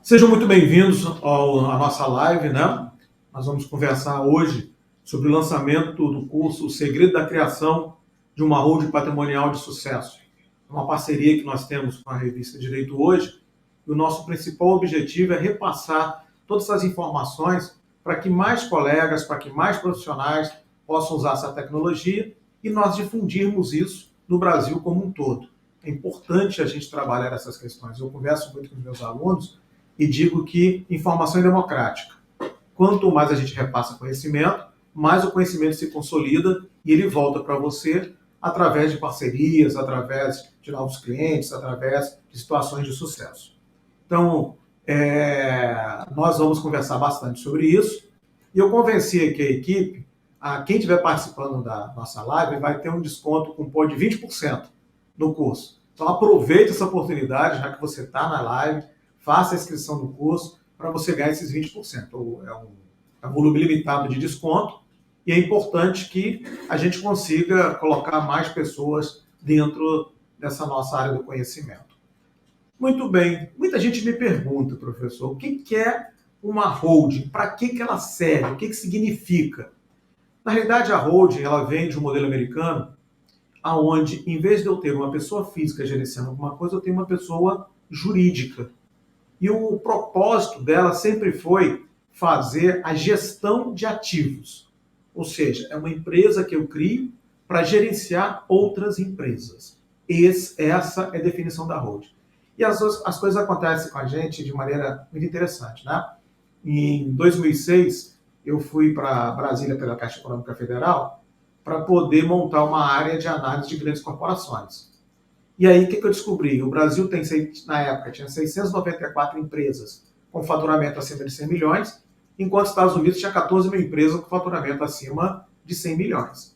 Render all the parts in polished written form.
Sejam muito bem-vindos à nossa live, né? Nós vamos conversar hoje sobre o lançamento do curso O Segredo da Criação de uma Holding Patrimonial de Sucesso. Uma parceria que nós temos com a revista Direito Hoje, e o nosso principal objetivo é repassar todas as informações para que mais colegas, para que mais profissionais possam usar essa tecnologia e nós difundirmos isso no Brasil como um todo. É importante a gente trabalhar essas questões. Eu converso muito com os meus alunos e digo que informação é democrática. Quanto mais a gente repassa conhecimento, mais o conhecimento se consolida e ele volta para você através de parcerias, através de novos clientes, através de situações de sucesso. Então, nós vamos conversar bastante sobre isso. E eu convenci aqui a equipe, quem estiver participando da nossa live vai ter um desconto com de 20% no curso. Então, aproveite essa oportunidade, já que você está na live, faça a inscrição no curso para você ganhar esses 20%. É um volume limitado de desconto e é importante que a gente consiga colocar mais pessoas dentro dessa nossa área do conhecimento. Muito bem. Muita gente me pergunta, professor, o que é uma holding? Para que ela serve? O que significa? Na realidade, a holding ela vem de um modelo americano onde, em vez de eu ter uma pessoa física gerenciando alguma coisa, eu tenho uma pessoa jurídica. E o propósito dela sempre foi fazer a gestão de ativos. Ou seja, é uma empresa que eu crio para gerenciar outras empresas. Essa é a definição da holding. E as coisas acontecem com a gente de maneira muito interessante, né? Em 2006, eu fui para Brasília pela Caixa Econômica Federal para poder montar uma área de análise de grandes corporações. E aí, o que eu descobri? O Brasil tem, na época, tinha 694 empresas com faturamento acima de 100 milhões, enquanto os Estados Unidos tinha 14 mil empresas com faturamento acima de 100 milhões.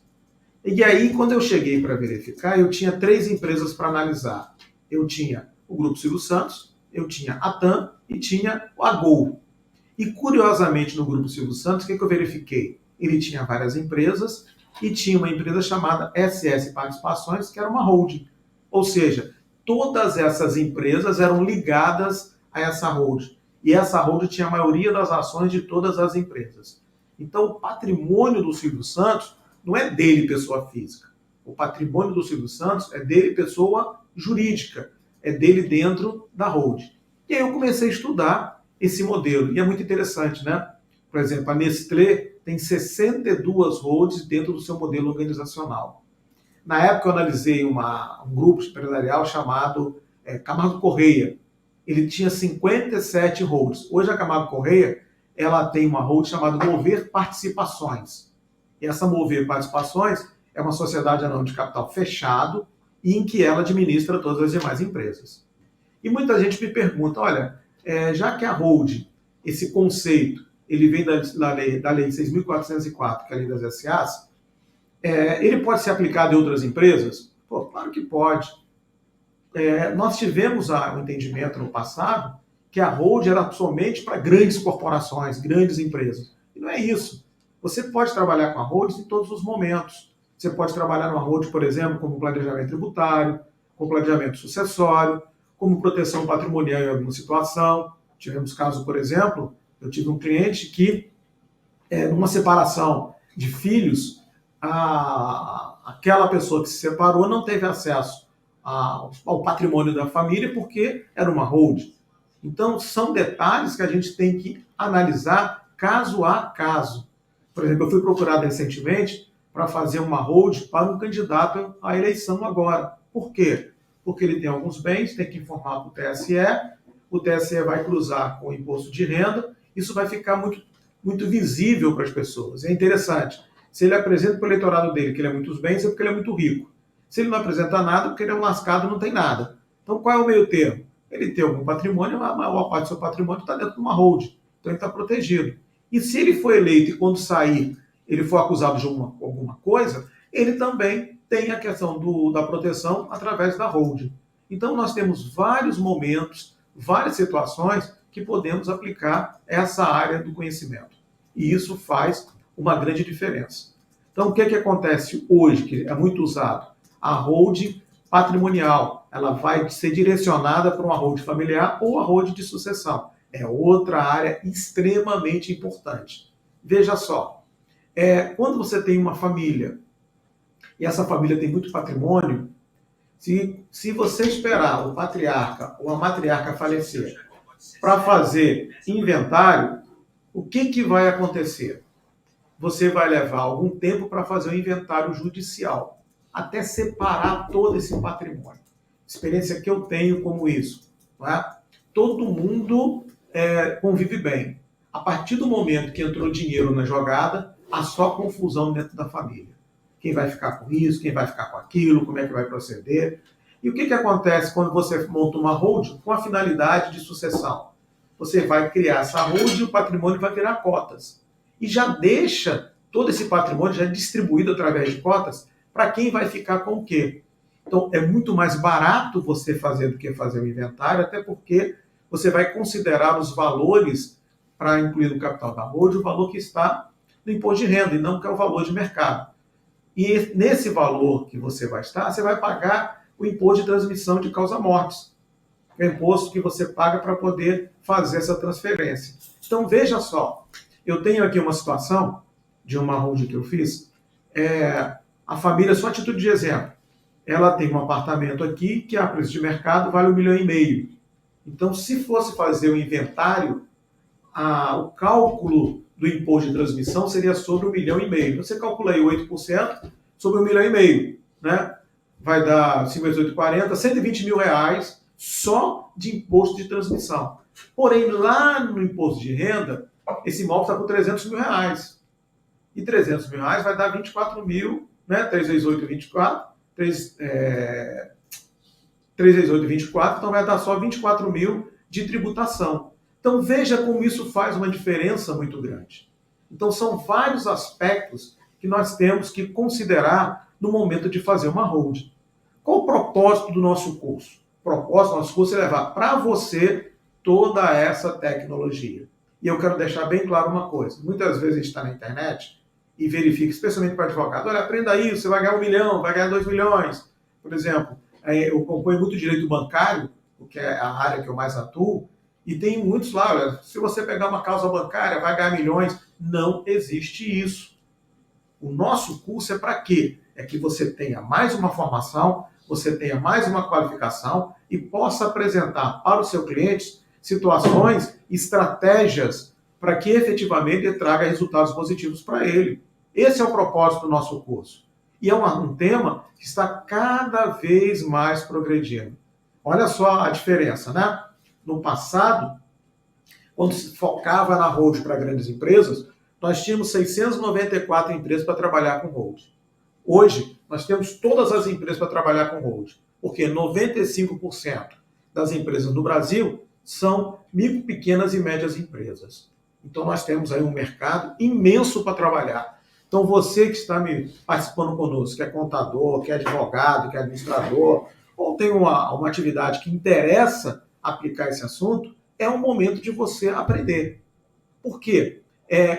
E aí, quando eu cheguei para verificar, eu tinha 3 empresas para analisar. Eu tinha o Grupo Silvio Santos, eu tinha a TAM e tinha a Gol. E, curiosamente, no Grupo Silvio Santos, o que eu verifiquei? Ele tinha várias empresas e tinha uma empresa chamada SS Participações, que era uma holding. Ou seja, todas essas empresas eram ligadas a essa holding. E essa holding tinha a maioria das ações de todas as empresas. Então, o patrimônio do Silvio Santos não é dele, pessoa física. O patrimônio do Silvio Santos é dele, pessoa jurídica. É dele dentro da holding. E aí eu comecei a estudar esse modelo. E é muito interessante, né? Por exemplo, a Nestlé tem 62 holdings dentro do seu modelo organizacional. Na época eu analisei um grupo empresarial chamado Camargo Corrêa. Ele tinha 57 holdings. Hoje a Camargo Corrêa ela tem uma holding chamada Mover Participações. E essa Mover Participações é uma sociedade anônima de capital fechado e em que ela administra todas as demais empresas. E muita gente me pergunta, olha, já que a holding, esse conceito, ele vem da lei 6.404, que é a lei das SAs, ele pode ser aplicado em outras empresas? Pô, claro que pode. Nós tivemos o entendimento no passado que a holding era somente para grandes corporações, grandes empresas. E não é isso. Você pode trabalhar com a holding em todos os momentos. Você pode trabalhar numa holding, por exemplo, como planejamento tributário, como planejamento sucessório, como proteção patrimonial em alguma situação. Tivemos caso, por exemplo, eu tive um cliente que, numa separação de filhos, aquela pessoa que se separou não teve acesso ao patrimônio da família porque era uma holding. Então, são detalhes que a gente tem que analisar caso a caso. Por exemplo, eu fui procurado recentemente para fazer uma holding para um candidato à eleição agora. Por quê? Porque ele tem alguns bens, tem que informar para o TSE, o TSE vai cruzar com o imposto de renda, isso vai ficar muito, muito visível para as pessoas. É interessante. Se ele apresenta para o eleitorado dele que ele é muitos bens, é porque ele é muito rico. Se ele não apresenta nada, é porque ele é um lascado e não tem nada. Então, qual é o meio termo? Ele tem algum patrimônio, a maior parte do seu patrimônio está dentro de uma holding. Então, ele está protegido. E se ele for eleito e quando sair, ele for acusado de alguma coisa, ele também tem a questão da proteção através da holding. Então, nós temos vários momentos, várias situações que podemos aplicar essa área do conhecimento. E isso faz uma grande diferença. Então, o que acontece hoje, que é muito usado? A holding patrimonial, ela vai ser direcionada para uma holding familiar ou a holding de sucessão. é outra área extremamente importante. Veja só, quando você tem uma família e essa família tem muito patrimônio, se você esperar o patriarca ou a matriarca falecer para fazer inventário, o que vai acontecer? Você vai levar algum tempo para fazer o inventário judicial, até separar todo esse patrimônio. Experiência que eu tenho como isso. Não é? Todo mundo convive bem. A partir do momento que entrou dinheiro na jogada, há só confusão dentro da família. Quem vai ficar com isso, quem vai ficar com aquilo, como é que vai proceder. E o que acontece quando você monta uma holding com a finalidade de sucessão? Você vai criar essa holding e o patrimônio vai virar cotas. E já deixa todo esse patrimônio já distribuído através de cotas para quem vai ficar com o quê. Então, é muito mais barato você fazer do que fazer o inventário, até porque você vai considerar os valores para incluir no capital da holding o valor que está no imposto de renda e não que é o valor de mercado. E nesse valor que você vai estar, você vai pagar o imposto de transmissão de causa-mortes, que é o imposto que você paga para poder fazer essa transferência. Então, veja só, eu tenho aqui uma situação de uma holding que eu fiz, a família, só a título de exemplo, ela tem um apartamento aqui que a preço de mercado vale 1,5 milhão. Então, se fosse fazer o inventário, o cálculo do imposto de transmissão seria sobre 1,5 milhão. Você calcula aí 8% sobre 1,5 milhão, né? Vai dar 58,40, 120 mil reais só de imposto de transmissão. Porém, lá no imposto de renda, esse imóvel está com 300 mil reais. E 300 mil reais vai dar 24 mil, né? 3 vezes 8, 24. 3 vezes 8, 24. Então vai dar só 24 mil de tributação. Então veja como isso faz uma diferença muito grande. Então são vários aspectos que nós temos que considerar no momento de fazer uma holding. Qual o propósito do nosso curso? O propósito do nosso curso é levar para você toda essa tecnologia. E eu quero deixar bem claro uma coisa. Muitas vezes a gente está na internet e verifica, especialmente para advogado, olha, aprenda isso, você vai ganhar 1 milhão, vai ganhar 2 milhões. Por exemplo, eu acompanho muito direito bancário, que é a área que eu mais atuo, e tem muitos lá, olha, se você pegar uma causa bancária, vai ganhar milhões. Não existe isso. O nosso curso é para quê? É que você tenha mais uma formação, você tenha mais uma qualificação e possa apresentar para o seu cliente situações, estratégias para que efetivamente ele traga resultados positivos para ele. Esse é o propósito do nosso curso. E é um tema que está cada vez mais progredindo. Olha só a diferença, né? No passado, quando se focava na holding para grandes empresas, nós tínhamos 694 empresas para trabalhar com holding. Hoje, nós temos todas as empresas para trabalhar com holding, porque 95% das empresas no Brasil são micro, pequenas e médias empresas. Então, nós temos aí um mercado imenso para trabalhar. Então, você que está participando conosco, que é contador, que é advogado, que é administrador, ou tem uma atividade que interessa aplicar esse assunto, é um momento de você aprender. Por quê?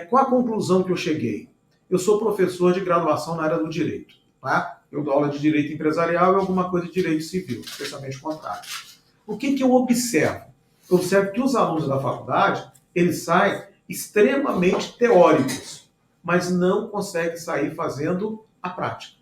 Qual a conclusão que eu cheguei? Eu sou professor de graduação na área do direito. Tá? Eu dou aula de direito empresarial e alguma coisa de direito civil, especialmente contrato. O que eu observo? Eu observo que os alunos da faculdade, eles saem extremamente teóricos, mas não conseguem sair fazendo a prática.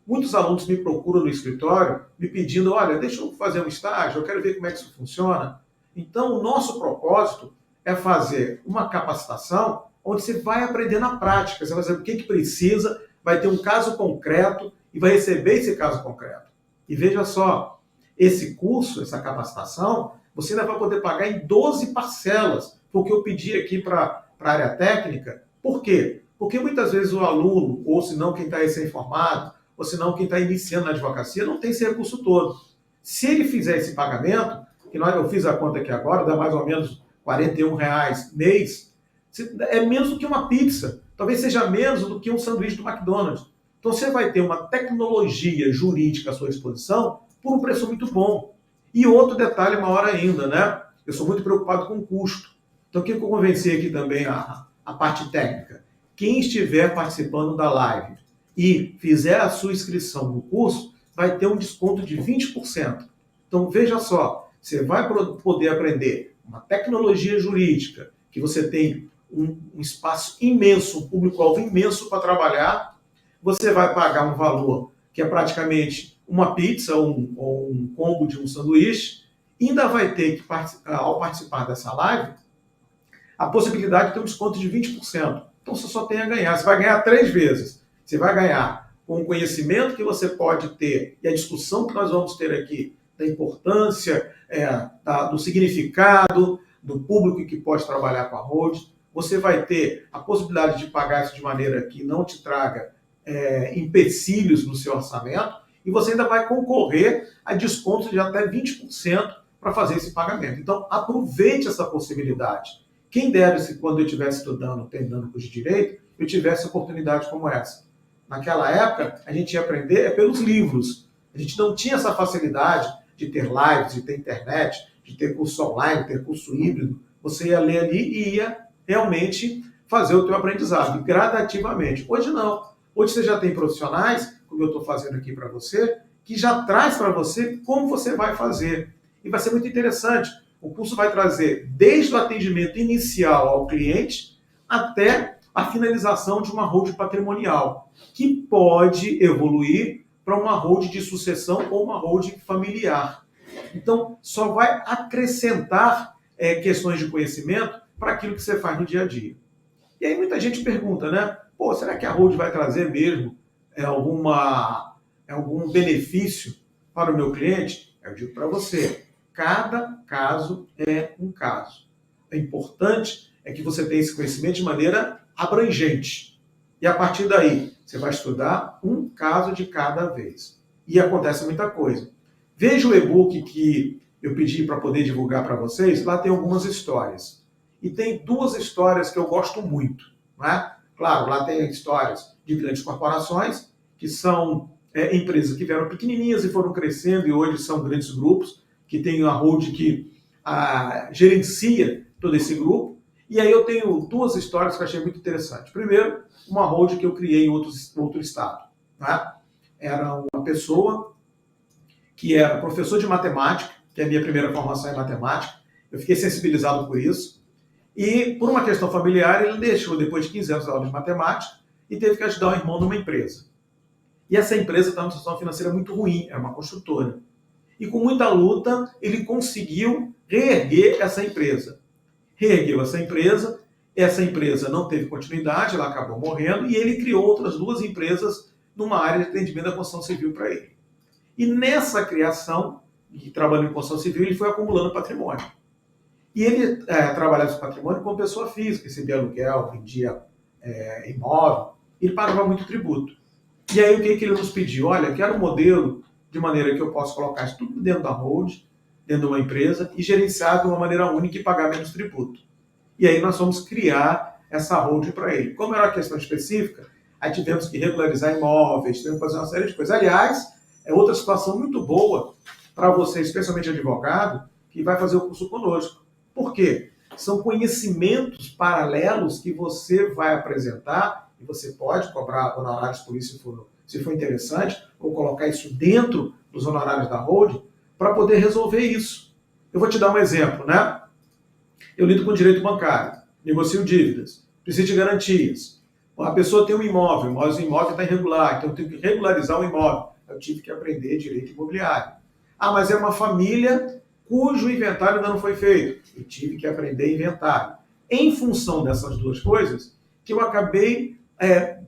Muitos alunos me procuram no escritório me pedindo, olha, deixa eu fazer um estágio, eu quero ver como é que isso funciona. Então, o nosso propósito é fazer uma capacitação onde você vai aprender na prática, você vai saber o que precisa, vai ter um caso concreto e vai receber esse caso concreto. E veja só, esse curso, essa capacitação, você ainda vai poder pagar em 12 parcelas, porque eu pedi aqui para a área técnica. Por quê? Porque muitas vezes o aluno, ou se não quem está recém-formado, ou se não quem está iniciando na advocacia, não tem esse recurso todo. Se ele fizer esse pagamento, que eu fiz a conta aqui agora, dá mais ou menos R$41 mês, é menos do que uma pizza. Talvez seja menos do que um sanduíche do McDonald's. Então você vai ter uma tecnologia jurídica à sua disposição por um preço muito bom. E outro detalhe maior ainda, né? Eu sou muito preocupado com o custo. Então o que eu convenci aqui também a parte técnica? Quem estiver participando da live e fizer a sua inscrição no curso, vai ter um desconto de 20%. Então veja só, você vai poder aprender uma tecnologia jurídica, que você tem um espaço imenso, um público-alvo imenso para trabalhar, você vai pagar um valor que é praticamente uma pizza ou um combo de um sanduíche, e ainda vai ter que, ao participar dessa live, a possibilidade de ter um desconto de 20%. Então você só tem a ganhar. Você vai ganhar 3 vezes. Você vai ganhar com o conhecimento que você pode ter e a discussão que nós vamos ter aqui da importância, do significado, do público que pode trabalhar com a Hold. Você vai ter a possibilidade de pagar isso de maneira que não te traga empecilhos no seu orçamento, e você ainda vai concorrer a descontos de até 20% para fazer esse pagamento. Então, aproveite essa possibilidade. Quem dera se quando eu estivesse estudando, terminando o curso de Direito, eu tivesse oportunidade como essa. Naquela época, a gente ia aprender pelos livros. A gente não tinha essa facilidade de ter lives, de ter internet, de ter curso online, de ter curso híbrido. Você ia ler ali e ia realmente fazer o teu aprendizado, gradativamente. Hoje não. Hoje você já tem profissionais, como eu estou fazendo aqui para você, que já traz para você como você vai fazer. E vai ser muito interessante. O curso vai trazer desde o atendimento inicial ao cliente até a finalização de uma hold patrimonial, que pode evoluir para uma hold de sucessão ou uma hold familiar. Então, só vai acrescentar questões de conhecimento para aquilo que você faz no dia a dia. E aí muita gente pergunta, né? Pô, será que a hold vai trazer mesmo algum benefício para o meu cliente? Eu digo para você, cada caso é um caso. O importante é que você tenha esse conhecimento de maneira abrangente. E a partir daí, você vai estudar um caso de cada vez. E acontece muita coisa. Veja o e-book que eu pedi para poder divulgar para vocês, lá tem algumas histórias. E tem 2 histórias que eu gosto muito. Não é? Claro, lá tem histórias de grandes corporações, que são empresas que vieram pequenininhas e foram crescendo e hoje são grandes grupos, que tem a hold que gerencia todo esse grupo. E aí eu tenho 2 histórias que eu achei muito interessantes. Primeiro, uma hold que eu criei em outro estado. Né? Era uma pessoa que era professor de matemática, que é a minha primeira formação em matemática. Eu fiquei sensibilizado por isso. E, por uma questão familiar, ele deixou, depois de 15 anos de aula de matemática, e teve que ajudar o irmão numa empresa. E essa empresa estava numa situação financeira muito ruim, era uma construtora. E com muita luta, ele conseguiu reerguer essa empresa. Reergueu essa empresa não teve continuidade, ela acabou morrendo, e ele criou outras 2 empresas numa área de atendimento da construção civil para ele. E nessa criação, e trabalhando em construção civil, ele foi acumulando patrimônio. E ele trabalhava esse patrimônio como pessoa física, recebia aluguel, vendia imóvel, ele pagava muito tributo. E aí o que ele nos pediu? Olha, eu quero um modelo de maneira que eu possa colocar isso tudo dentro da hold, dentro de uma empresa, e gerenciar de uma maneira única e pagar menos tributo. E aí nós vamos criar essa hold para ele. Como era uma questão específica, aí tivemos que regularizar imóveis, tivemos que fazer uma série de coisas. Aliás, é outra situação muito boa para você, especialmente advogado, que vai fazer o curso conosco. Por quê? São conhecimentos paralelos que você vai apresentar, e você pode cobrar honorários por isso se for interessante, ou colocar isso dentro dos honorários da hold, para poder resolver isso. Eu vou te dar um exemplo, né? Eu lido com direito bancário, negocio dívidas, preciso de garantias. A pessoa tem um imóvel, mas o imóvel está irregular, então eu tenho que regularizar o imóvel. Eu tive que aprender direito imobiliário. Ah, mas é uma família cujo inventário ainda não foi feito. Eu tive que aprender inventário. Em função dessas 2 coisas, que eu acabei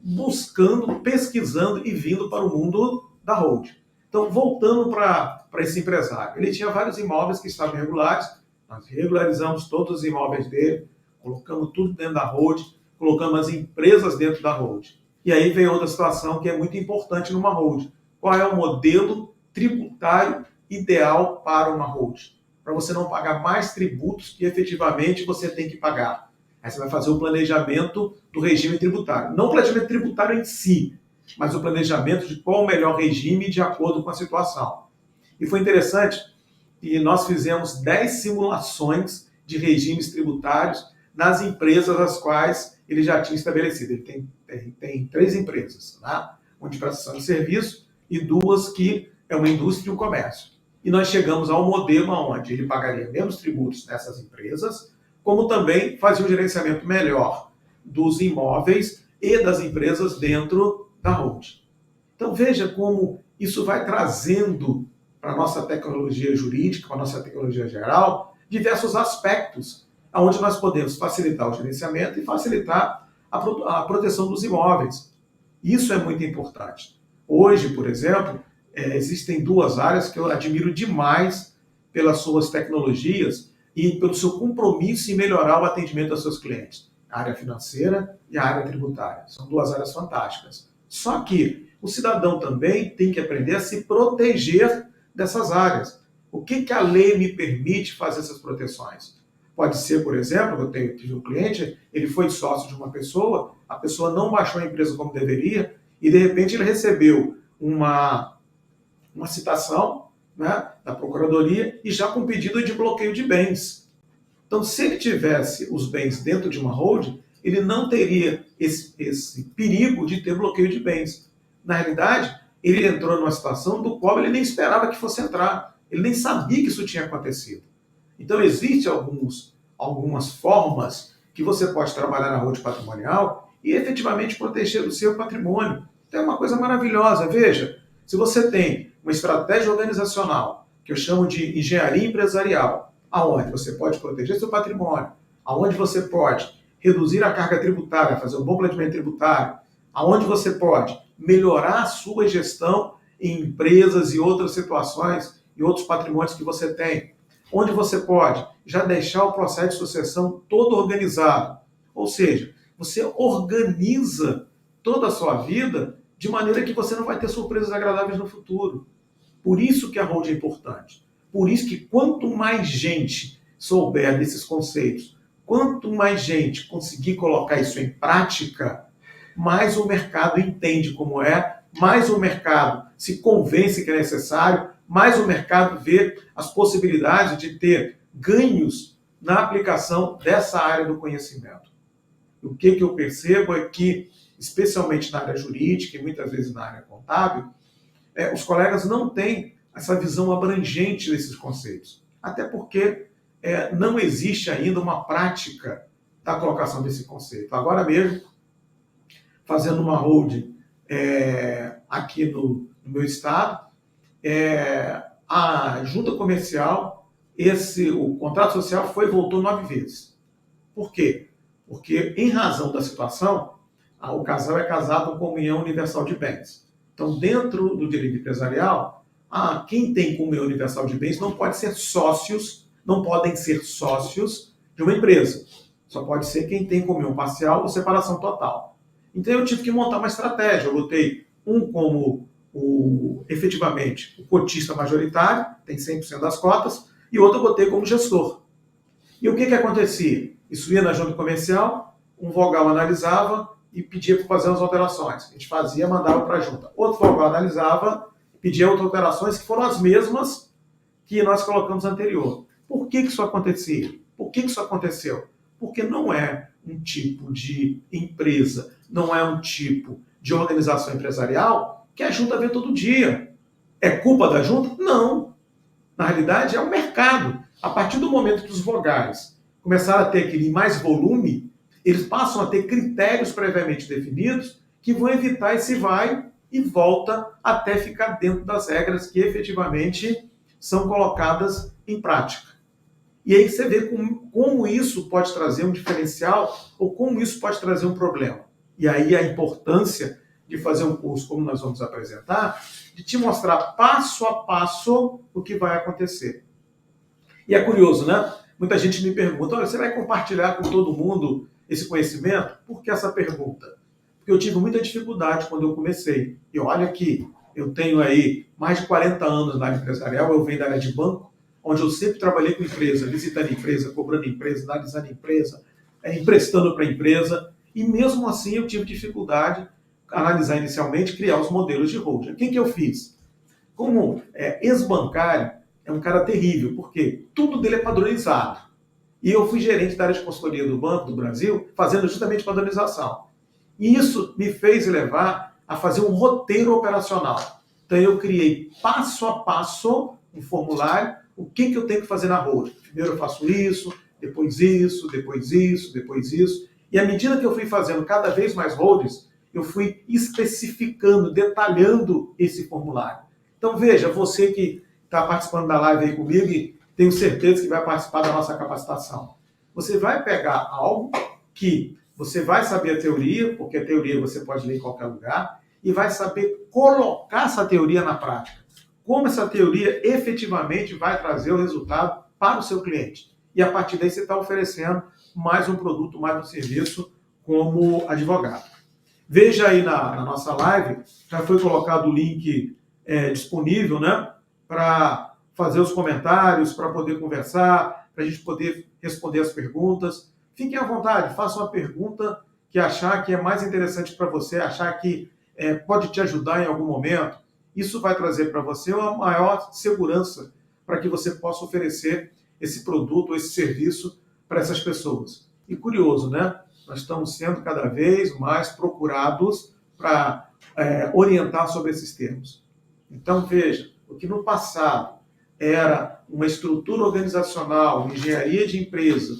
buscando, pesquisando e vindo para o mundo da hold. Então, voltando para esse empresário. Ele tinha vários imóveis que estavam irregulares, nós regularizamos todos os imóveis dele, colocamos tudo dentro da hold, colocamos as empresas dentro da hold. E aí vem outra situação que é muito importante numa hold. Qual é o modelo tributário ideal para uma hold? Para você não pagar mais tributos que efetivamente você tem que pagar. Aí você vai fazer o planejamento do regime tributário. Não o planejamento tributário em si, mas o planejamento de qual o melhor regime de acordo com a situação. E foi interessante que nós fizemos 10 simulações de regimes tributários nas empresas as quais ele já tinha estabelecido. Ele tem 3 empresas, né? Uma de prestação de serviço e 2 que é uma indústria e um comércio. E nós chegamos ao modelo onde ele pagaria menos tributos nessas empresas, como também fazia um gerenciamento melhor dos imóveis e das empresas dentro da holding. Então veja como isso vai trazendo para a nossa tecnologia jurídica, para a nossa tecnologia geral, diversos aspectos, onde nós podemos facilitar o gerenciamento e facilitar a proteção dos imóveis. Isso é muito importante. Hoje, por exemplo, existem duas áreas que eu admiro demais pelas suas tecnologias e pelo seu compromisso em melhorar o atendimento aos seus clientes. A área financeira e a área tributária. São duas áreas fantásticas. Só que o cidadão também tem que aprender a se proteger dessas áreas. O que a lei me permite fazer essas proteções? Pode ser, por exemplo, eu tive um cliente, ele foi sócio de uma pessoa, a pessoa não baixou a empresa como deveria, e de repente ele recebeu uma citação, né, da Procuradoria e já com pedido de bloqueio de bens. Então, se ele tivesse os bens dentro de uma holding, ele não teria esse perigo de ter bloqueio de bens. Na realidade, ele entrou numa situação do qual ele nem esperava que fosse entrar. Ele nem sabia que isso tinha acontecido. Então, existem algumas formas que você pode trabalhar na holding patrimonial e efetivamente proteger o seu patrimônio. Então, é uma coisa maravilhosa. Veja, se você tem uma estratégia organizacional, que eu chamo de engenharia empresarial, aonde você pode proteger seu patrimônio, aonde você pode reduzir a carga tributária, fazer um bom planejamento tributário, aonde você pode melhorar a sua gestão em empresas e outras situações e outros patrimônios que você tem, onde você pode já deixar o processo de sucessão todo organizado. Ou seja, você organiza toda a sua vida de maneira que você não vai ter surpresas agradáveis no futuro. Por isso que a holding é importante. Por isso que quanto mais gente souber desses conceitos, quanto mais gente conseguir colocar isso em prática, mais o mercado entende como é, mais o mercado se convence que é necessário, mais o mercado vê as possibilidades de ter ganhos na aplicação dessa área do conhecimento. O que eu percebo é que, especialmente na área jurídica e muitas vezes na área contábil, os colegas não têm essa visão abrangente desses conceitos. Até porque não existe ainda uma prática da colocação desse conceito. Agora mesmo, fazendo uma holding aqui no meu estado, a junta comercial, o contrato social voltou 9 vezes. Por quê? Porque, em razão da situação, o casal é casado com comunhão universal de bens. Então, dentro do direito empresarial, quem tem comunhão universal de bens não podem ser sócios de uma empresa. Só pode ser quem tem comunhão parcial ou separação total. Então, eu tive que montar uma estratégia. Eu botei um como efetivamente o cotista majoritário, tem 100% das cotas, e outro eu botei como gestor. E o que acontecia? Isso ia na junta comercial, um vogal analisava e pedia para fazer as alterações. A gente fazia, mandava para a junta. Outro vogal analisava, pedia outras alterações que foram as mesmas que nós colocamos anterior. Por que isso acontecia? Por que isso aconteceu? Porque não é um tipo de empresa, não é um tipo de organização empresarial que a junta vê todo dia. É culpa da junta? Não. Na realidade, é o mercado. A partir do momento que os vogais começaram a ter aquele mais volume, eles passam a ter critérios previamente definidos que vão evitar esse vai e volta até ficar dentro das regras que efetivamente são colocadas em prática. E aí você vê como isso pode trazer um diferencial ou como isso pode trazer um problema. E aí a importância de fazer um curso como nós vamos apresentar, de te mostrar passo a passo o que vai acontecer. E é curioso, né? Muita gente me pergunta, olha, você vai compartilhar com todo mundo esse conhecimento? Por que essa pergunta? Porque eu tive muita dificuldade quando eu comecei. E olha que eu tenho aí mais de 40 anos na área empresarial, eu venho da área de banco, onde eu sempre trabalhei com empresa, visitando empresa, cobrando empresa, analisando empresa, emprestando para a empresa, e mesmo assim eu tive dificuldade analisar inicialmente, criar os modelos de holding. O que eu fiz? Como ex-bancário, é um cara terrível, porque tudo dele é padronizado. E eu fui gerente da área de consultoria do Banco do Brasil, fazendo justamente padronização. E isso me fez levar a fazer um roteiro operacional. Então eu criei passo a passo um formulário, o que eu tenho que fazer na hold. Primeiro eu faço isso, depois isso, depois isso, depois isso. E à medida que eu fui fazendo cada vez mais holds, eu fui especificando, detalhando esse formulário. Então veja, você que está participando da live aí comigo e tenho certeza que vai participar da nossa capacitação. Você vai pegar algo que você vai saber a teoria, porque a teoria você pode ler em qualquer lugar, e vai saber colocar essa teoria na prática. Como essa teoria efetivamente vai trazer o resultado para o seu cliente. E a partir daí você está oferecendo mais um produto, mais um serviço como advogado. Veja aí na nossa live, já foi colocado o link disponível, né, para fazer os comentários, para poder conversar, para a gente poder responder as perguntas. Fiquem à vontade, faça uma pergunta que achar que é mais interessante para você, achar que pode te ajudar em algum momento. Isso vai trazer para você uma maior segurança para que você possa oferecer esse produto, esse serviço para essas pessoas. E curioso, né? Nós estamos sendo cada vez mais procurados para orientar sobre esses termos. Então, veja, o que no passado era uma estrutura organizacional, uma engenharia de empresa,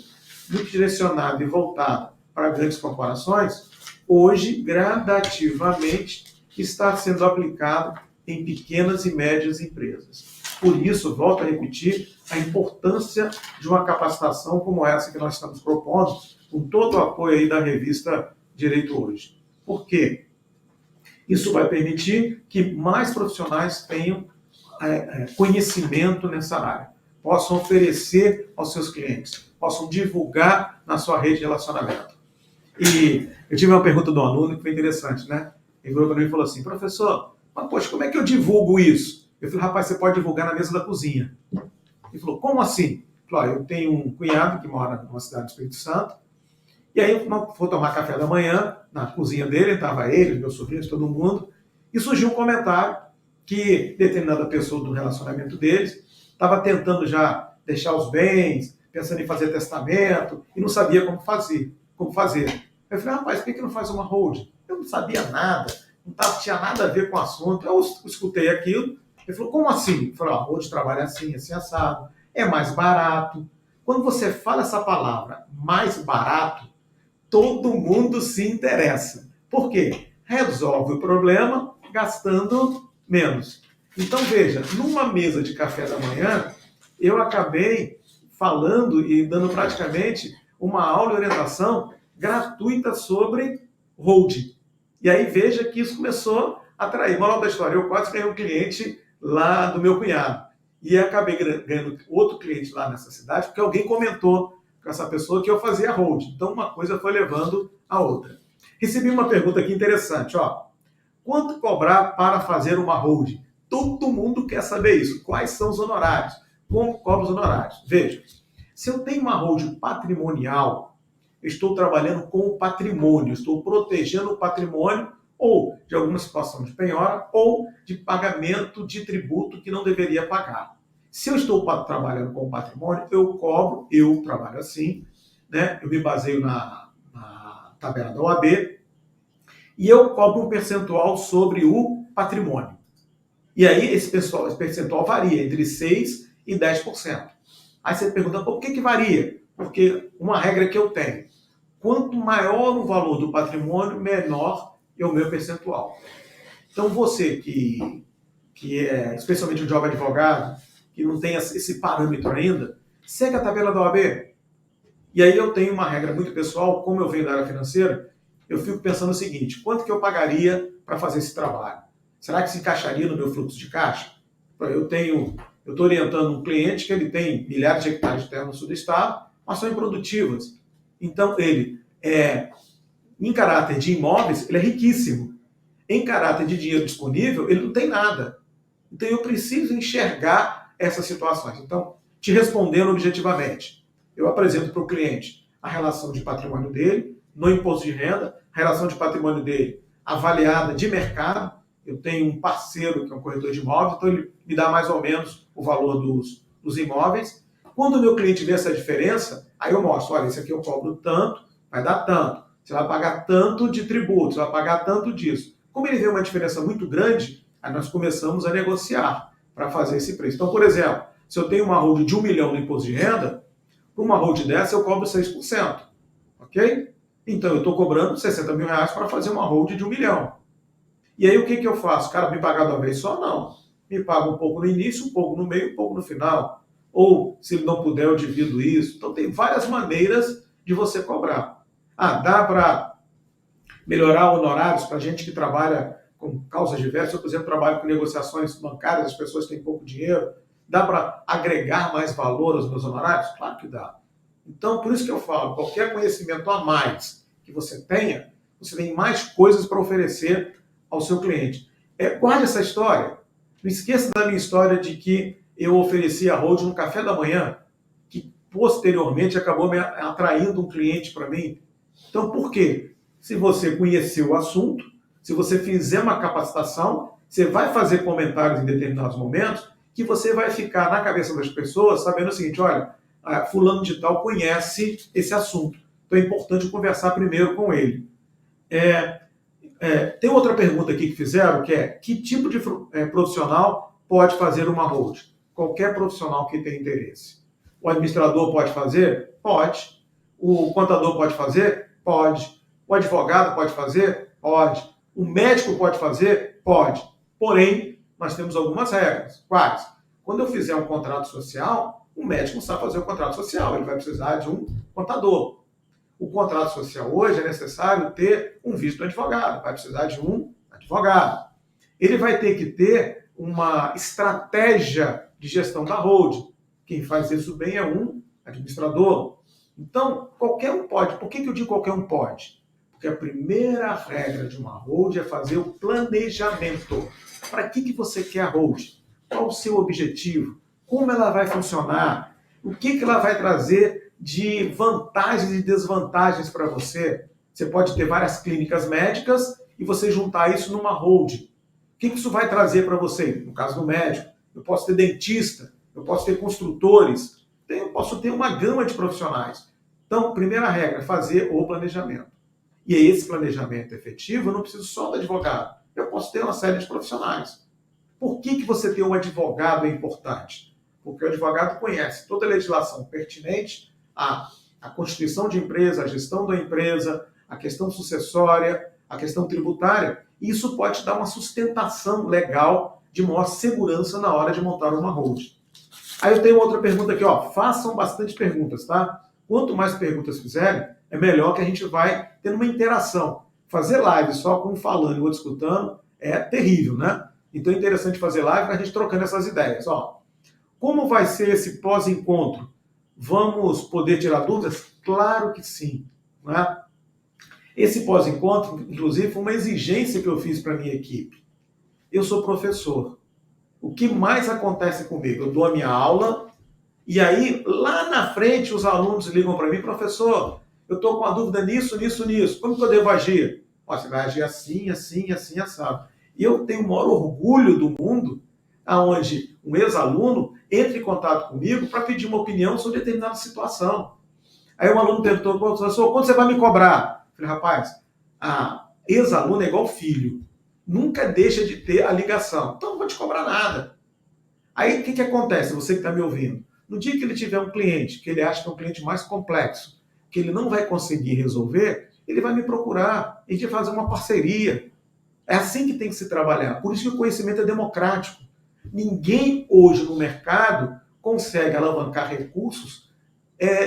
muito direcionada e voltada para grandes corporações, hoje, gradativamente, está sendo aplicado em pequenas e médias empresas. Por isso, volto a repetir, a importância de uma capacitação como essa que nós estamos propondo, com todo o apoio aí da revista Direito Hoje. Por quê? Isso vai permitir que mais profissionais tenham conhecimento nessa área, possam oferecer aos seus clientes, possam divulgar na sua rede de relacionamento. E eu tive uma pergunta do aluno que foi interessante, né? Ele virou para mim e falou assim, professor, mas poxa, como é que eu divulgo isso? Eu falei, rapaz, você pode divulgar na mesa da cozinha. Ele falou, como assim? Eu falei, eu tenho um cunhado que mora numa cidade do Espírito Santo, e aí eu fui tomar café da manhã, na cozinha dele, estava ele, meus sobrinhos, todo mundo, e surgiu um comentário que determinada pessoa do relacionamento deles estava tentando já deixar os bens, pensando em fazer testamento, e não sabia como fazer. Eu falei, rapaz, por que não faz uma hold? Eu não sabia nada, não tinha nada a ver com o assunto. Eu escutei aquilo, ele falou, como assim? Eu falei, a hold trabalha assim, assim, assado, é mais barato. Quando você fala essa palavra, mais barato, todo mundo se interessa. Por quê? Resolve o problema gastando menos. Então, veja, numa mesa de café da manhã, eu acabei falando e dando praticamente uma aula de orientação gratuita sobre hold. E aí veja que isso começou a atrair. Moral da história, eu quase ganhei um cliente lá do meu cunhado. E acabei ganhando outro cliente lá nessa cidade, porque alguém comentou com essa pessoa que eu fazia hold. Então uma coisa foi levando a outra. Recebi uma pergunta aqui interessante, ó. Quanto cobrar para fazer uma hold? Todo mundo quer saber isso. Quais são os honorários? Como cobra os honorários? Veja, se eu tenho uma hold patrimonial, eu estou trabalhando com o patrimônio, estou protegendo o patrimônio ou de alguma situação de penhora ou de pagamento de tributo que não deveria pagar. Se eu estou trabalhando com o patrimônio, eu trabalho assim, né? Eu me baseio na tabela da OAB, e eu cobro um percentual sobre o patrimônio. E aí esse percentual varia entre 6% e 10%. Aí você pergunta, por que varia? Porque uma regra que eu tenho, quanto maior o valor do patrimônio, menor é o meu percentual. Então você que é especialmente um jovem advogado, que não tem esse parâmetro ainda, segue a tabela da OAB. E aí eu tenho uma regra muito pessoal, como eu venho da área financeira, eu fico pensando o seguinte, quanto que eu pagaria para fazer esse trabalho? Será que se encaixaria no meu fluxo de caixa? Eu estou orientando um cliente que ele tem milhares de hectares de terra no sul do estado, mas são improdutivas. Então ele, em caráter de imóveis, ele é riquíssimo. Em caráter de dinheiro disponível, ele não tem nada. Então eu preciso enxergar essas situações. Então, te respondendo objetivamente, eu apresento para o cliente a relação de patrimônio dele, no imposto de renda, a relação de patrimônio dele avaliada de mercado. Eu tenho um parceiro que é um corretor de imóveis, então ele me dá mais ou menos o valor dos imóveis. Quando o meu cliente vê essa diferença, aí eu mostro, olha, esse aqui eu cobro tanto, vai dar tanto. Você vai pagar tanto de tributo, você vai pagar tanto disso. Como ele vê uma diferença muito grande, aí nós começamos a negociar. para fazer esse preço. Então, por exemplo, se eu tenho uma hold de 1 milhão no imposto de renda, por uma hold dessa eu cobro 6%, ok? Então eu estou cobrando 60 mil reais para fazer uma hold de 1 milhão. E aí o que eu faço? Cara, me pagar de uma vez só? Não. Me paga um pouco no início, um pouco no meio, um pouco no final. Ou, se ele não puder, eu divido isso. Então tem várias maneiras de você cobrar. Dá para melhorar honorários para gente que trabalha com causas diversas. Eu, por exemplo, trabalho com negociações bancárias, as pessoas têm pouco dinheiro. Dá para agregar mais valor aos meus honorários? Claro que dá. Então, por isso que eu falo, qualquer conhecimento a mais que você tenha, você tem mais coisas para oferecer ao seu cliente. Guarde essa história. Não esqueça da minha história de que eu ofereci a hold no café da manhã, que posteriormente acabou me atraindo um cliente para mim. Então, por quê? Se você conhecer o assunto, se você fizer uma capacitação, você vai fazer comentários em determinados momentos que você vai ficar na cabeça das pessoas sabendo o seguinte, olha, fulano de tal conhece esse assunto. Então é importante conversar primeiro com ele. Tem outra pergunta aqui que fizeram, que é que tipo de profissional pode fazer uma hold? Qualquer profissional que tenha interesse. O administrador pode fazer? Pode. O contador pode fazer? Pode. O advogado pode fazer? Pode. O médico pode fazer? Pode. Porém, nós temos algumas regras. Quais? Quando eu fizer um contrato social, o médico não sabe fazer o contrato social, ele vai precisar de um contador. O contrato social hoje é necessário ter um visto do advogado, vai precisar de um advogado. Ele vai ter que ter uma estratégia de gestão da hold. Quem faz isso bem é um administrador. Então, qualquer um pode. Por que eu digo qualquer um pode? Porque a primeira regra de uma hold é fazer o planejamento. Para que você quer a hold? Qual o seu objetivo? Como ela vai funcionar? O que ela vai trazer de vantagens e desvantagens para você? Você pode ter várias clínicas médicas e você juntar isso numa hold. O que isso vai trazer para você? No caso do médico, eu posso ter dentista, eu posso ter construtores, eu posso ter uma gama de profissionais. Então, primeira regra, fazer o planejamento. E esse planejamento efetivo, eu não preciso só do advogado. Eu posso ter uma série de profissionais. Por que você ter um advogado é importante? Porque o advogado conhece toda a legislação pertinente à constituição de empresa, à gestão da empresa, a questão sucessória, a questão tributária. E isso pode dar uma sustentação legal de maior segurança na hora de montar uma hold. Aí eu tenho outra pergunta aqui, façam bastante perguntas, tá? Quanto mais perguntas fizerem, é melhor que a gente vai tendo uma interação. Fazer live só com um falando e outro escutando é terrível, né? Então é interessante fazer live para a gente trocando essas ideias. Como vai ser esse pós-encontro? Vamos poder tirar dúvidas? Claro que sim. Né? Esse pós-encontro, inclusive, foi uma exigência que eu fiz para a minha equipe. Eu sou professor. O que mais acontece comigo? Eu dou a minha aula e aí, lá na frente, os alunos ligam para mim, professor, eu estou com uma dúvida nisso. Como que eu devo agir? Você vai agir assim, assim, assim, assado. E eu tenho o maior orgulho do mundo aonde um ex-aluno entra em contato comigo para pedir uma opinião sobre determinada situação. Aí um aluno perguntou, professor, quando você vai me cobrar? Eu falei, rapaz, ex-aluno é igual filho. Nunca deixa de ter a ligação. Então não vou te cobrar nada. Aí o que acontece, você que está me ouvindo? No dia que ele tiver um cliente, que ele acha que é um cliente mais complexo, que ele não vai conseguir resolver, ele vai me procurar. A gente vai fazer uma parceria. É assim que tem que se trabalhar. Por isso que o conhecimento é democrático. Ninguém hoje no mercado consegue alavancar recursos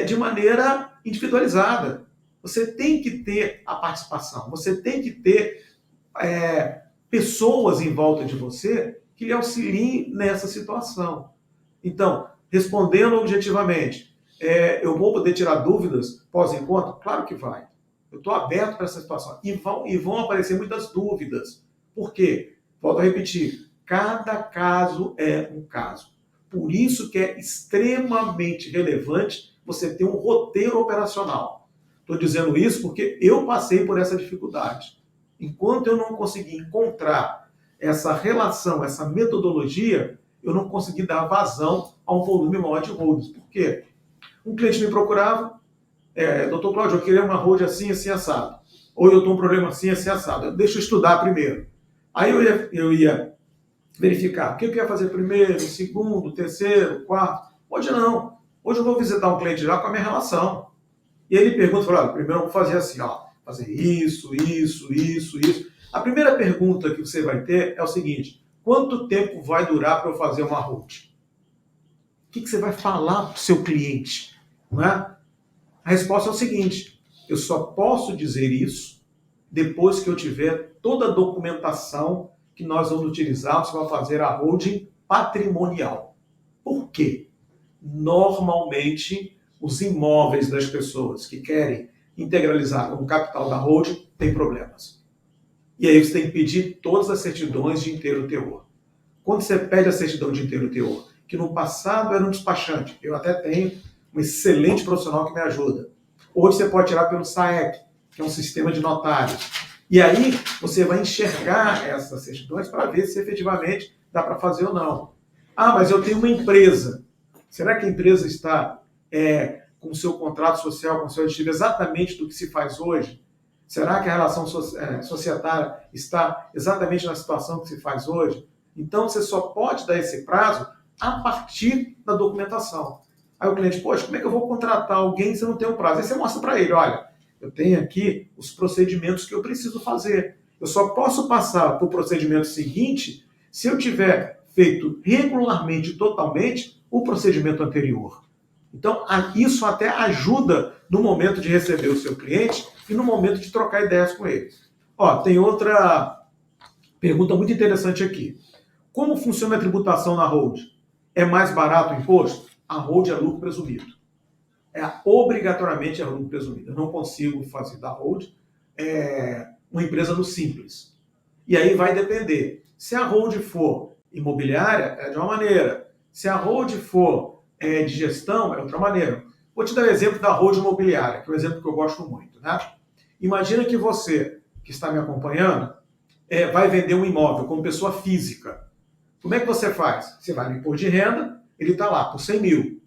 de maneira individualizada. Você tem que ter a participação, você tem que ter pessoas em volta de você que lhe auxiliem nessa situação. Então, respondendo objetivamente, eu vou poder tirar dúvidas pós-encontro? Claro que vai. Eu estou aberto para essa situação. E vão aparecer muitas dúvidas. Por quê? Volto a repetir. Cada caso é um caso. Por isso que é extremamente relevante você ter um roteiro operacional. Estou dizendo isso porque eu passei por essa dificuldade. Enquanto eu não consegui encontrar essa relação, essa metodologia, eu não consegui dar vazão a um volume maior de holds. Por quê? Um cliente me procurava, doutor Cláudio, eu queria uma hold assim, assim, assado. Ou eu estou um problema assim, assim, assado. Deixa eu estudar primeiro. Aí eu ia verificar o que eu ia fazer primeiro, segundo, terceiro, quarto. Hoje não. Hoje eu vou visitar um cliente já com a minha relação. E ele pergunta, fala, olha, primeiro eu vou fazer assim, ó, fazer isso, isso, isso, isso. A primeira pergunta que você vai ter é o seguinte: quanto tempo vai durar para eu fazer uma hold? O que você vai falar para o seu cliente? Não é? A resposta é o seguinte: eu só posso dizer isso depois que eu tiver toda a documentação que nós vamos utilizar para fazer a holding patrimonial. Por quê? Normalmente, os imóveis das pessoas que querem integralizar o capital da holding têm problemas. E aí você tem que pedir todas as certidões de inteiro teor. Quando você pede a certidão de inteiro teor, que no passado era um despachante, eu até tenho um excelente profissional que me ajuda. Hoje você pode tirar pelo SAEC, que é um sistema de notários. E aí você vai enxergar essas certidões para ver se efetivamente dá para fazer ou não. Ah, mas eu tenho uma empresa. Será que a empresa está com o seu contrato social, com o seu aditivo exatamente do que se faz hoje? Será que a relação societária está exatamente na situação que se faz hoje? Então, você só pode dar esse prazo a partir da documentação. Aí o cliente, poxa, como é que eu vou contratar alguém se eu não tenho prazo? Aí você mostra para ele, olha, eu tenho aqui os procedimentos que eu preciso fazer. Eu só posso passar para o procedimento seguinte se eu tiver feito regularmente, totalmente, o procedimento anterior. Então, isso até ajuda no momento de receber o seu cliente e no momento de trocar ideias com ele. Ó, tem outra pergunta muito interessante aqui. Como funciona a tributação na hold? É mais barato o imposto? A hold é lucro presumido. Obrigatoriamente é lucro presumido. Eu não consigo fazer da hold uma empresa no simples. E aí vai depender. Se a hold for imobiliária, é de uma maneira. Se a hold for de gestão, é outra maneira. Vou te dar o exemplo da hold imobiliária, que é um exemplo que eu gosto muito. Né? Imagina que você, que está me acompanhando, vai vender um imóvel como pessoa física. Como é que você faz? Você vai no imposto de renda, ele está lá por 100 mil.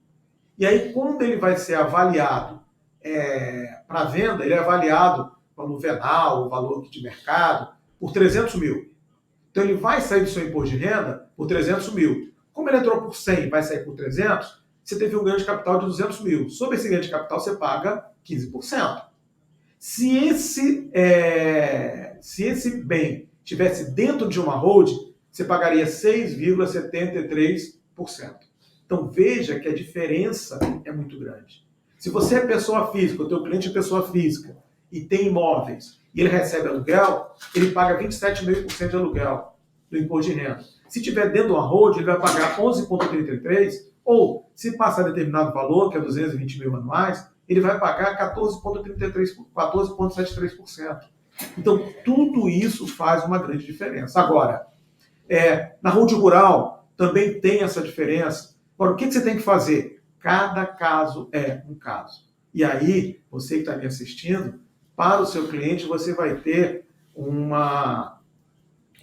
E aí, quando ele vai ser avaliado para venda, ele é avaliado no venal, o valor de mercado, por 300 mil. Então, ele vai sair do seu imposto de renda por 300 mil. Como ele entrou por 100 e vai sair por 300, você teve um ganho de capital de 200 mil. Sobre esse ganho de capital, você paga 15%. Se esse bem estivesse dentro de uma hold, você pagaria 6,73%. Então veja que a diferença é muito grande. Se você é pessoa física, o teu cliente é pessoa física e tem imóveis e ele recebe aluguel, ele paga 27,5% de aluguel do imposto de renda. Se estiver dentro de uma hold, ele vai pagar 11,33%, ou se passar determinado valor, que é 220 mil anuais, ele vai pagar 14,73%. Então, tudo isso faz uma grande diferença. Agora, na hold rural também tem essa diferença. Agora, o que você tem que fazer? Cada caso é um caso. E aí, você que está me assistindo, para o seu cliente, você vai ter uma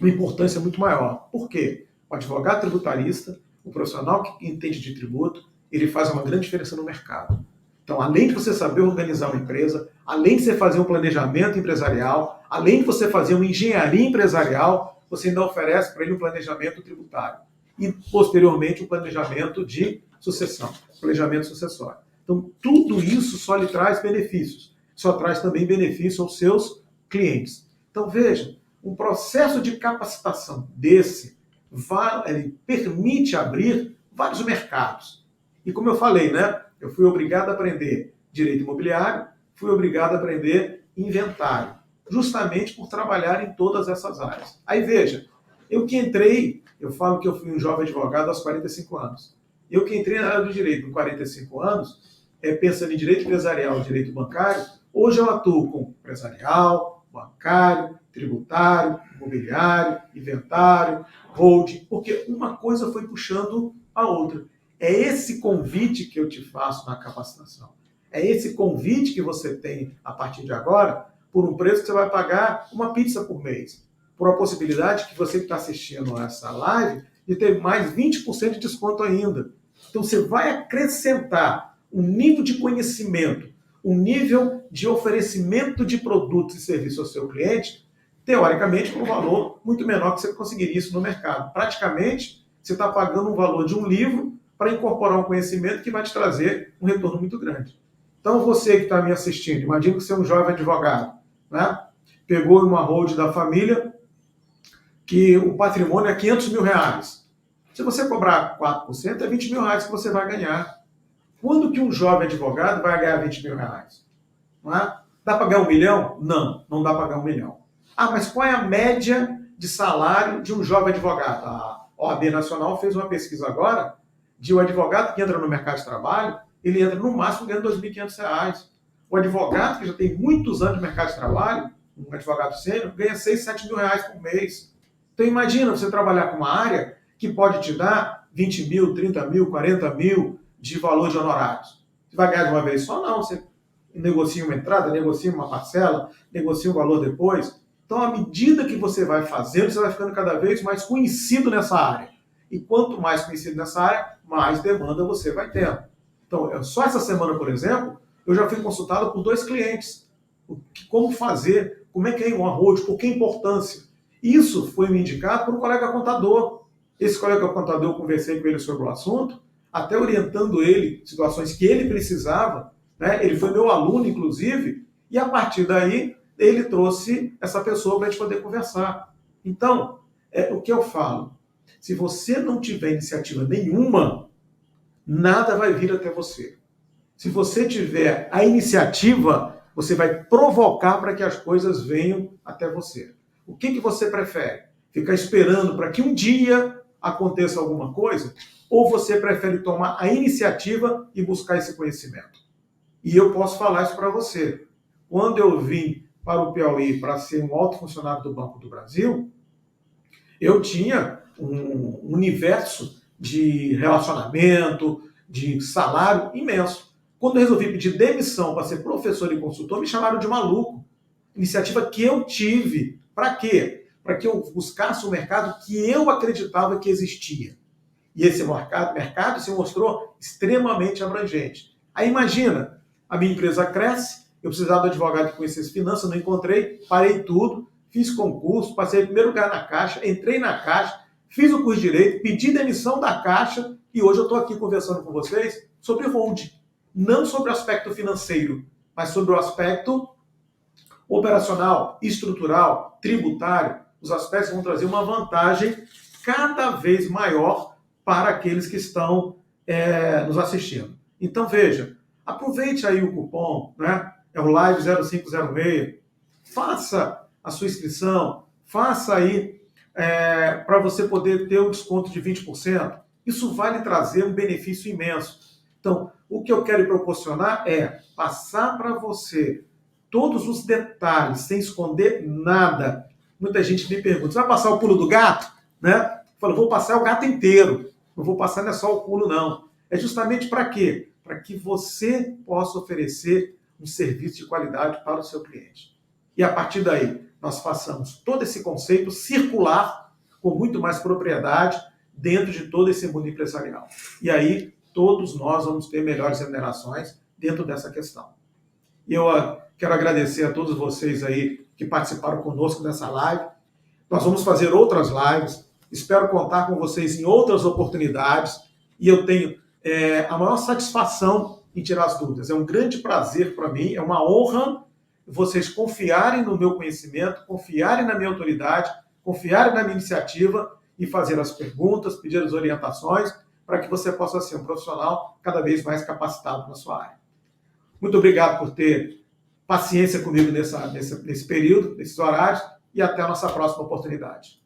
importância muito maior. Por quê? O advogado tributarista, o profissional que entende de tributo, ele faz uma grande diferença no mercado. Então, além de você saber organizar uma empresa, além de você fazer um planejamento empresarial, além de você fazer uma engenharia empresarial, você ainda oferece para ele um planejamento tributário. E, posteriormente, um planejamento de sucessão, planejamento sucessório. Então, tudo isso só lhe traz benefícios. Só traz também benefício aos seus clientes. Então, veja, um processo de capacitação desse ele permite abrir vários mercados. E como eu falei, né? Eu fui obrigado a aprender direito imobiliário, fui obrigado a aprender inventário, justamente por trabalhar em todas essas áreas. Aí veja, eu falo que eu fui um jovem advogado aos 45 anos. Eu que entrei na área do direito com 45 anos, pensando em direito empresarial e direito bancário, hoje eu atuo com empresarial, bancário, tributário, imobiliário, inventário, holding, porque uma coisa foi puxando a outra. É esse convite que eu te faço na capacitação. É esse convite que você tem a partir de agora, por um preço que você vai pagar uma pizza por mês. Por a possibilidade que você que está assistindo a essa live de ter mais 20% de desconto ainda. Então você vai acrescentar um nível de conhecimento, um nível de oferecimento de produtos e serviços ao seu cliente teoricamente, por um valor muito menor que você conseguiria isso no mercado. Praticamente, você está pagando um valor de um livro para incorporar um conhecimento que vai te trazer um retorno muito grande. Então, você que está me assistindo, imagina que você é um jovem advogado, né? Pegou uma holding da família que o patrimônio é 500 mil reais. Se você cobrar 4%, é 20 mil reais que você vai ganhar. Quando que um jovem advogado vai ganhar 20 mil reais? Não é? Dá para ganhar 1 milhão? Não, não dá para ganhar 1 milhão. Ah, mas qual é a média de salário de um jovem advogado? A OAB Nacional fez uma pesquisa agora de um advogado que entra no mercado de trabalho, ele entra no máximo ganhando R$ 2.500. O advogado que já tem muitos anos de mercado de trabalho, um advogado sênior, ganha 6, 7 mil reais por mês. Então imagina você trabalhar com uma área que pode te dar 20 mil, 30 mil, 40 mil de valor de honorários. Você vai ganhar de uma vez só? Não, você negocia uma entrada, negocia uma parcela, negocia um valor depois. Então, à medida que você vai fazendo, você vai ficando cada vez mais conhecido nessa área. E quanto mais conhecido nessa área, mais demanda você vai tendo. Então, só essa semana, por exemplo, eu já fui consultado por 2 clientes. Como fazer, como é que é um arroz, por que importância. Isso foi me indicado por um colega contador. Esse colega contador, eu conversei com ele sobre o assunto, até orientando ele, situações que ele precisava, né? Ele foi meu aluno, inclusive, e a partir daí ele trouxe essa pessoa para a gente poder conversar. Então, o que eu falo, se você não tiver iniciativa nenhuma, nada vai vir até você. Se você tiver a iniciativa, você vai provocar para que as coisas venham até você. O que você prefere? Ficar esperando para que um dia aconteça alguma coisa? Ou você prefere tomar a iniciativa e buscar esse conhecimento? E eu posso falar isso para você. Quando eu vim para o Piauí para ser um alto funcionário do Banco do Brasil, eu tinha um universo de relacionamento, de salário imenso. Quando eu resolvi pedir demissão para ser professor e consultor, me chamaram de maluco. Iniciativa que eu tive. Para quê? Para que eu buscasse um mercado que eu acreditava que existia. E esse mercado se mostrou extremamente abrangente. Aí imagina, a minha empresa cresce, eu precisava de advogado que conhecesse finanças, não encontrei, parei tudo, fiz concurso, passei em primeiro lugar na Caixa, entrei na Caixa, fiz o curso de Direito, pedi demissão da Caixa e hoje eu estou aqui conversando com vocês sobre holding. Não sobre o aspecto financeiro, mas sobre o aspecto operacional, estrutural, tributário. Os aspectos vão trazer uma vantagem cada vez maior para aqueles que estão nos assistindo. Então, veja, aproveite aí o cupom, né? É o Live 0506, faça a sua inscrição, faça aí para você poder ter um desconto de 20%. Isso vai lhe trazer um benefício imenso. Então, o que eu quero proporcionar é passar para você todos os detalhes, sem esconder nada. Muita gente me pergunta, você vai passar o pulo do gato? Né? Eu falo, vou passar o gato inteiro. Não vou passar não é só o pulo, não. É justamente para quê? Para que você possa oferecer um serviço de qualidade para o seu cliente. E a partir daí, nós façamos todo esse conceito circular com muito mais propriedade dentro de todo esse mundo empresarial. E aí, todos nós vamos ter melhores remunerações dentro dessa questão. E eu quero agradecer a todos vocês aí que participaram conosco nessa live. Nós vamos fazer outras lives. Espero contar com vocês em outras oportunidades. E eu tenho a maior satisfação em tirar as dúvidas. É um grande prazer para mim, é uma honra vocês confiarem no meu conhecimento, confiarem na minha autoridade, confiarem na minha iniciativa e fazer as perguntas, pedir as orientações para que você possa ser um profissional cada vez mais capacitado na sua área. Muito obrigado por ter paciência comigo nesse período, nesses horários, e até a nossa próxima oportunidade.